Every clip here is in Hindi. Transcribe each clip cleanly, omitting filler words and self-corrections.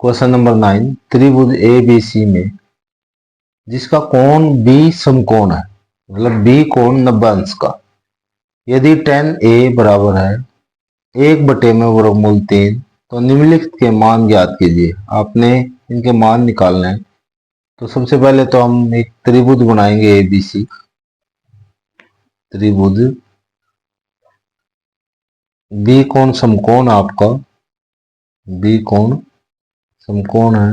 क्वेश्चन नंबर 9, त्रिभुज ए बी सी में जिसका कोण बी समकोण है, मतलब बी कोण 90 अंश का, यदि tan ए बराबर है 1 में वर्गमूल 3, तो निम्नलिखित के मान ज्ञात कीजिए। आपने इनके मान निकालने हैं। तो सबसे पहले तो हम एक त्रिभुज बनाएंगे ए बी सी। त्रिभुज बी कोण समकोण, आपका बी कोण समकोण है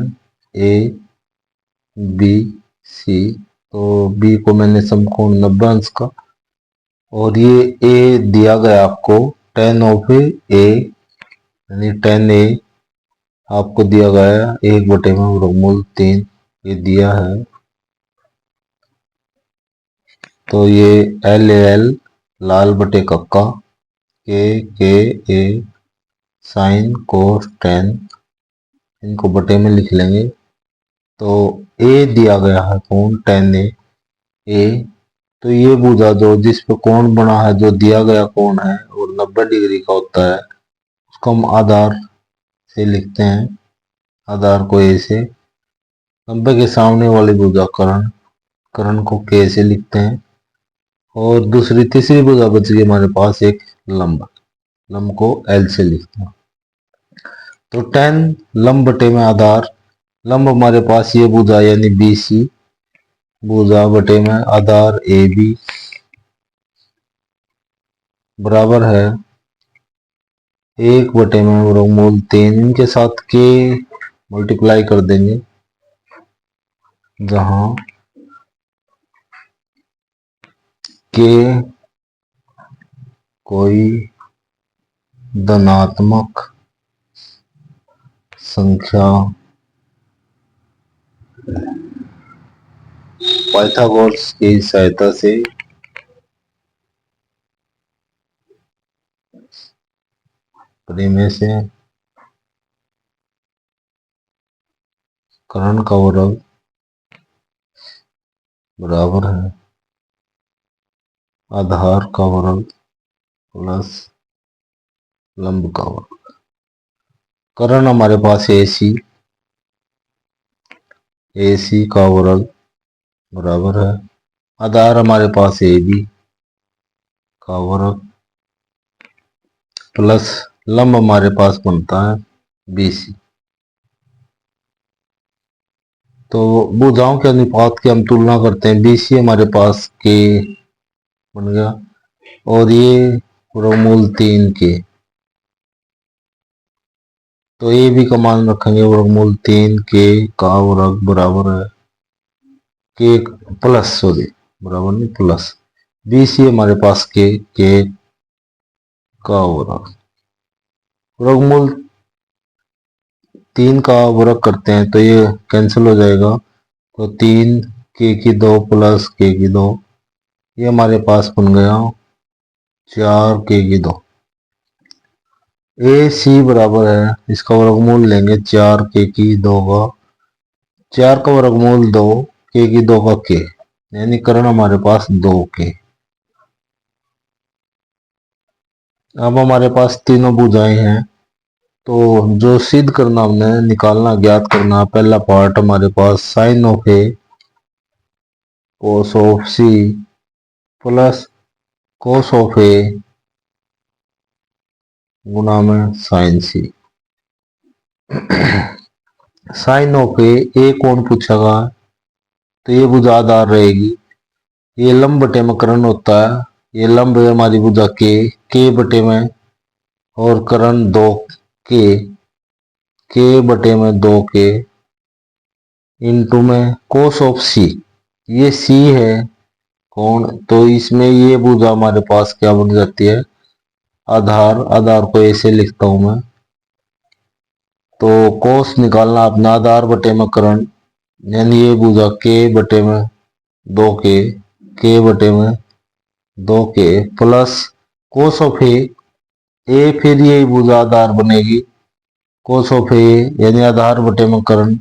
ए बी सी। तो बी को मैंने समकोण 90 अंश का, और ये ए दिया गया आपको tan ऑफ ए, यानी tan ए आपको दिया गया 1 में वर्गमूल 3, ये दिया है। तो ये एल ए एल लाल बटे कक्का, के ए साइन कोस टेन, इनको बटे में लिख लेंगे। तो ए दिया गया है कोण tan ए, तो ये भुजा जो जिस पे कोण बना है, जो दिया गया कोण है और 90 डिग्री का होता है, उसको हम आधार से लिखते हैं। आधार को ए से, 90 के सामने वाली भुजा कर्ण, कर्ण को के से लिखते हैं। और दूसरी तीसरी भुजा बच गई हमारे पास एक लंब, लंब को एल से लिखते हैं। तो tan लंब बटे में आधार, लंब हमारे पास ये भुजा यानी बी सी, भुजा बटे में आधार ए बी बराबर है 1 में वर्गमूल 3, इनके साथ के मल्टीप्लाई कर देंगे, जहां के कोई धनात्मक संख्या पाइथागोरस की सहायता से परिमेय से कर्ण का वर्ग बराबर है आधार का वर्ग प्लस लंब का वर्ग। कर्ण हमारे पास ए सी का वर्ग बराबर है आधार हमारे पास ए बी का वर्ग प्लस लंब हमारे पास बनता है बी सी। तो भुजाओं के अनुपात की हम तुलना करते हैं। बी सी हमारे पास के बन गया, और ये वर्गमूल 3 के, तो ए बी का मान रखेंगे वर्गमूल 3 के का वर्ग बराबर है के प्लस, सॉरी बराबर नहीं प्लस, बी सी हमारे पास के का वर्ग, वर्गमूल 3 का वर्ग करते हैं तो ये कैंसिल हो जाएगा। तो 3 के की 2 प्लस के की 2, ये हमारे पास बन गया 4 के की 2। ए सी बराबर है, इसका वर्गमूल लेंगे 4 के की 2 का, 4 का वर्गमूल 2, के की 2 का के, यानी कर्ण हमारे पास 2 के। अब हमारे पास तीनों भुजाएं हैं, तो जो सिद्ध करना हमने निकालना ज्ञात करना, पहला पार्ट हमारे पास sine of A cos of C plus cos of A गुना में sine C. Sine of A कोण पूछेगा, तो ये भुजा आधार रहेगी, ये लंब बटे में कर्ण होता है, ये लंब है हमारी भुजा के बटे में, और कर्ण 2 के बटे में 2 के इंटू में कोस ऑफ सी, ये सी है कोण, तो इसमें ये भुजा हमारे पास क्या बन जाती है आधार, आधार को ऐसे लिखता हूं मैं। तो कोस निकालना अपना आधार बटे में कर्ण, यानी ये भुजा के बटे में 2 के बटे में 2 के प्लस कोस ऑफ ए फिर ये भुजा आधार बनेगी कोस ऑफ ए, यानी आधार बटे में कर्ण,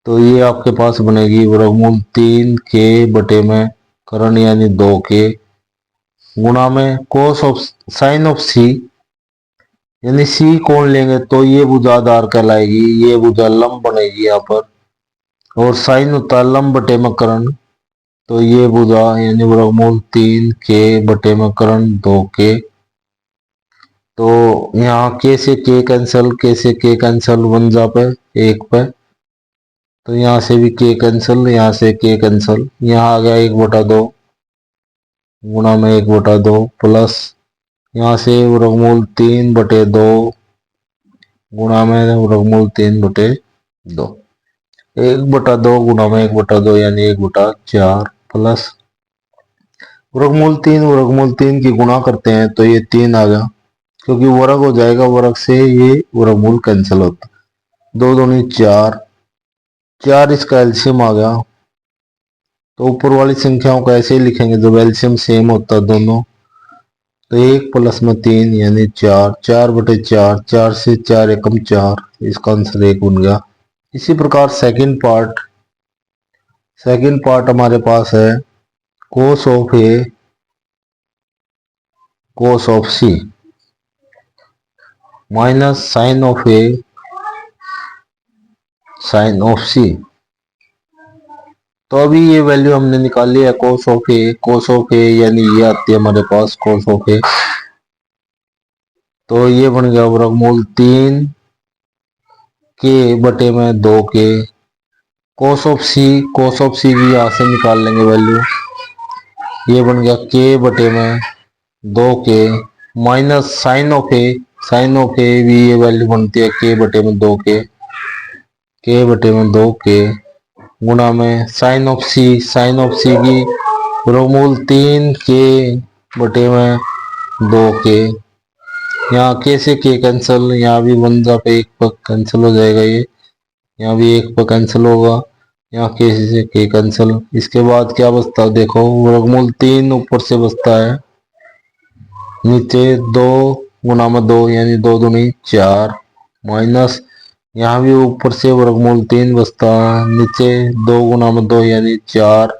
तो ये आपके पास बनेगी वर्गमूल 3 के बटे में कर्ण यानी 2 के गुणा में कोस ऑफ साइन ऑफ सी, यानी सी कोण लेंगे तो ये भुजा आधार कहलाएगी, ये भुजा लंब बनेगी यहाँ पर। और साइन होता है लंब बटे में कर्ण, तो ये भुजा यानी वर्गमूल 3 के बटे में कर्ण 2 के। तो यहाँ के से के कैंसल, के से के कैंसल, वन जा पे एक पे, तो यहाँ से भी के कैंसल, यहाँ से के कैंसल, यहाँ आ गया 1/2 गुणा में 1/2 प्लस यहाँ से वर्गमूल 3/2 गुणा में वर्गमूल 3/2, 1/2 गुणा में 1/2 यानी 1/4 प्लस वर्गमूल 3 की गुणा करते हैं तो ये 3 आ गया, क्योंकि वर्ग हो जाएगा, वर्ग से ये वर्गमूल कैंसिल होता, 2 दूनी 4, 4 इसका एलसीएम आ गया। तो ऊपर वाली संख्याओं को ऐसे ही लिखेंगे जब एलसीएम सेम होता है दोनों, तो 1 प्लस में 3 यानी 4, 4/4, 4 से 4 एकम 4, इसका आंसर 1 बन गया। इसी प्रकार सेकंड पार्ट हमारे पास है cos of A cos of C minus sine of A sine of C. तो अभी ये वैल्यू हमने निकाली है cos ऑफ ए यानी ये आती है हमारे पास cos ऑफ ए, तो ये बन गया वर्गमूल 3 के बटे में 2 के। cos ऑफ सी भी यहाँ से निकाल लेंगे वैल्यू, ये बन गया के बटे में 2 के माइनस साइन ऑफ ए भी ये वैल्यू बनती है के बटे में 2 के बटे में 2 के गुणा में साइन ऑफ सी की वर्गमूल 3 के बटे में 2 के। यहाँ के से के कैंसिल, यहाँ भी 1 जा पे 1 पर कैंसिल हो जाएगा, ये यहाँ भी 1 पर कैंसिल होगा, यहाँ के से के कैंसिल। इसके बाद क्या बचता है देखो, वर्गमूल 3 ऊपर से बचता है, नीचे 2 गुणा में 2 यानी 2 दूनी 4 माइनस यहाँ भी ऊपर से वर्गमूल 3 बचता है, नीचे 2 गुणा में 2 यानी 4।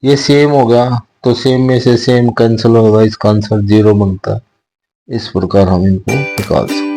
ये सेम हो गया तो सेम में से सेम कैंसिल होगा, इसका आंसर 0 बनता है। इस प्रकार हम इनको निकाल सकते हैं।